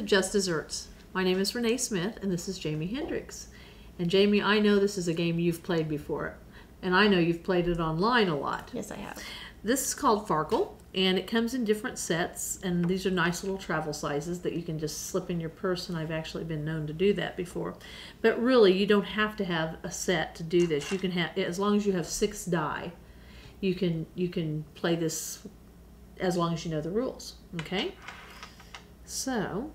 Just Desserts. My name is Renee Smith, and this is Jaime Hendricks. And Jaime, I know this is a game you've played before, and I know you've played it online a lot. Yes, I have. This is called Farkle, and it comes in different sets, and these are nice little travel sizes that you can just slip in your purse, and I've actually been known to do that before. But really, you don't have to have a set to do this. You can have, as long as you have 6 die, you can play this as long as you know the rules, okay? So,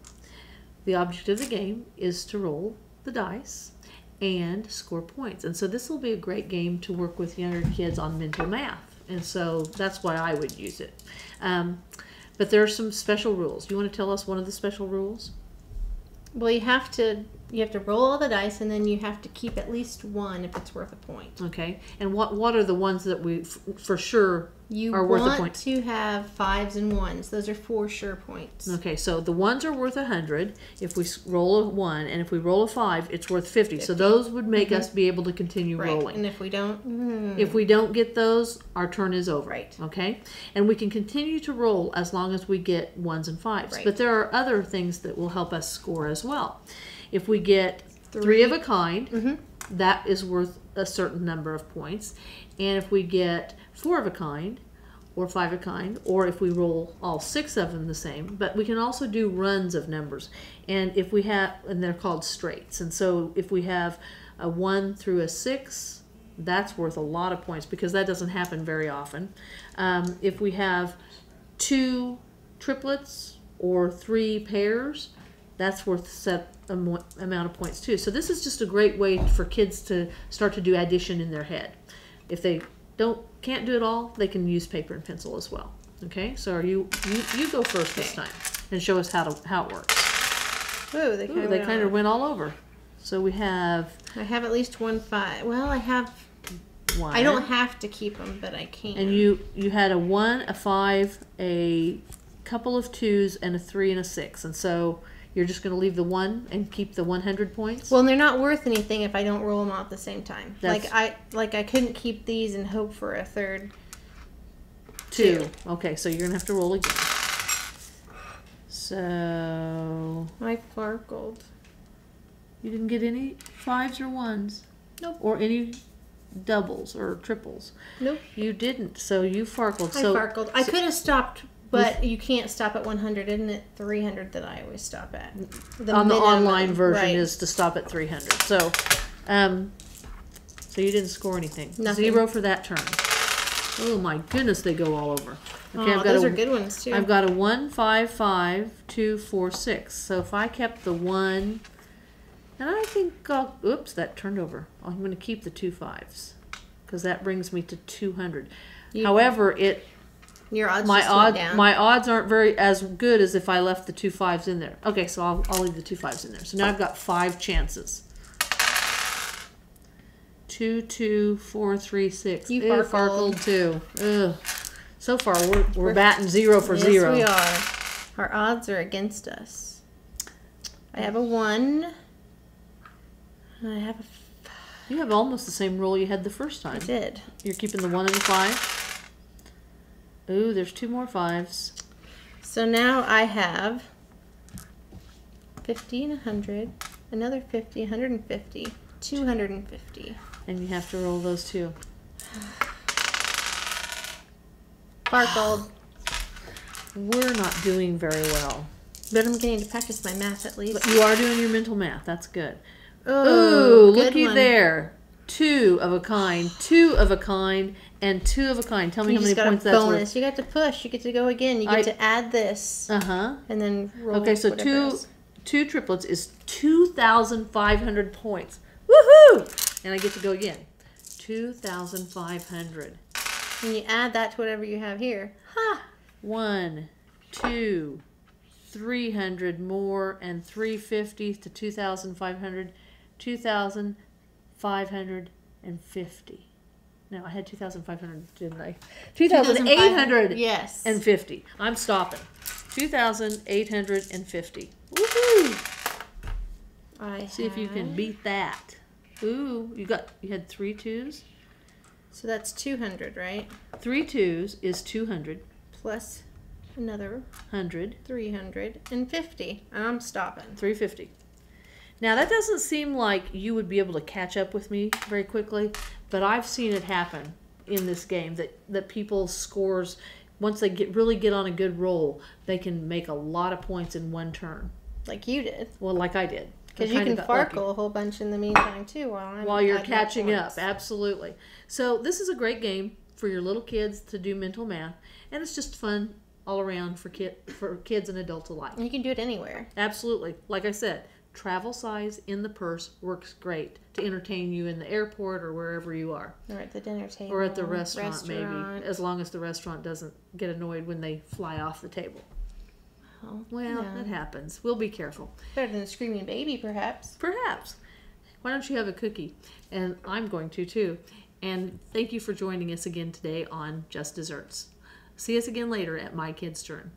the object of the game is to roll the dice and score points. And so this will be a great game to work with younger kids on mental math. And so that's why I would use it. But there are some special rules. Do you want to tell us one of the special rules? Well, you have to roll all the dice, and then you have to keep at least one if it's worth a point. Okay. And what are the ones that we for sure are worth a point? You want to have 5s and 1s. Those are 4 sure points. Okay, so the 1s are worth 100 if we roll a 1, and if we roll a 5, it's worth 50. So those would make us be able to continue rolling. And if we don't, if we don't get those, our turn is over. Right. Okay, and we can continue to roll as long as we get 1s and 5s. Right. But there are other things that will help us score as well. If we get 3 of a kind, that is worth a certain number of points. And if we get 4 of a kind, or 5 of a kind, or if we roll all 6 of them the same, but we can also do runs of numbers. And if we have, and they're called straights. And so if we have a 1 through a 6, that's worth a lot of points because that doesn't happen very often. If we have 2 triplets or 3 pairs, that's worth a set amount of points too. So this is just a great way for kids to start to do addition in their head. If they can't do it all, they can use paper and pencil as well. Okay, so you go first this time and show us how it works. Ooh, they kind of went all over. So we have. I have at least 1 5. Well, I have 1. I don't have to keep them, but I can. And you had a 1, a 5, a couple of 2s, and a 3 and a 6, and so you're just going to leave the 1 and keep the 100 points? Well, they're not worth anything if I don't roll them out at the same time. I couldn't keep these and hope for a third 2. Okay, so you're going to have to roll again. So I farkled. You didn't get any 5s or 1s? Nope. Or any doubles or triples? Nope. You didn't, so you farkled. I farkled. I could have stopped. But you can't stop at 100, isn't it? 300 that I always stop at. On the online version is to stop at 300. So, so you didn't score anything. Nothing. 0 for that turn. Oh my goodness, they go all over. Okay, those are good ones too. I've got a 1, 5, 5, 2, 4, 6. So if I kept the 1, and I think oops, that turned over. I'm going to keep the 2 5s because that brings me to 200. However, Your odds down. My odds aren't very as good as if I left the 2 5s in there. Okay, so I'll leave the 2 5s in there. So now I've got 5 chances. 2, 2, 4, 3, 6. You farkled. Too. Ugh. So far we're batting 0 for 0. Yes, we are. Our odds are against us. I have a 1. I have a 5. You have almost the same roll you had the first time. I did. You're keeping the 1 and the 5. Ooh, there's 2 more 5s. So now I have 50 and 100, another 50, 150, 250. And you have to roll those 2. Farkled. We're not doing very well. But I'm getting to practice my math at least. But you are doing your mental math. That's good. Ooh, looky there. 2 of a kind, 2 of a kind, and 2 of a kind. Tell me how many points that's worth. You got to push. You get to go again. You get to add this. Uh-huh. And then roll. Okay, so 2 triplets is 2,500 points. Woohoo! And I get to go again. 2,500. And you add that to whatever you have here. Ha! 1, 2, 300 more, and 350 to 2,500. 2,550. No, I had 2,500, didn't I? 2,800. Yes. And 50. I'm stopping. 2,850. Woohoo! See if you can beat that. Ooh, you had 3 2s. So that's 200, right? 3 2s is 200. Plus Another 100. 350. And I'm stopping. 350. Now, that doesn't seem like you would be able to catch up with me very quickly, but I've seen it happen in this game that people's scores, once they really get on a good roll, they can make a lot of points in one turn. Like you did. Well, like I did. Because you can Farkle a whole bunch in the meantime, too, while you're catching up. Absolutely. So this is a great game for your little kids to do mental math, and it's just fun all around for kids and adults alike. And you can do it anywhere. Absolutely. Like I said, travel size in the purse works great to entertain you in the airport or wherever you are. Or at the dinner table. Or at the restaurant. Maybe. As long as the restaurant doesn't get annoyed when they fly off the table. Oh, well, it happens. We'll be careful. Better than a screaming baby, perhaps. Perhaps. Why don't you have a cookie? And I'm going to, too. And thank you for joining us again today on Just Desserts. See us again later at My Kid's Turn.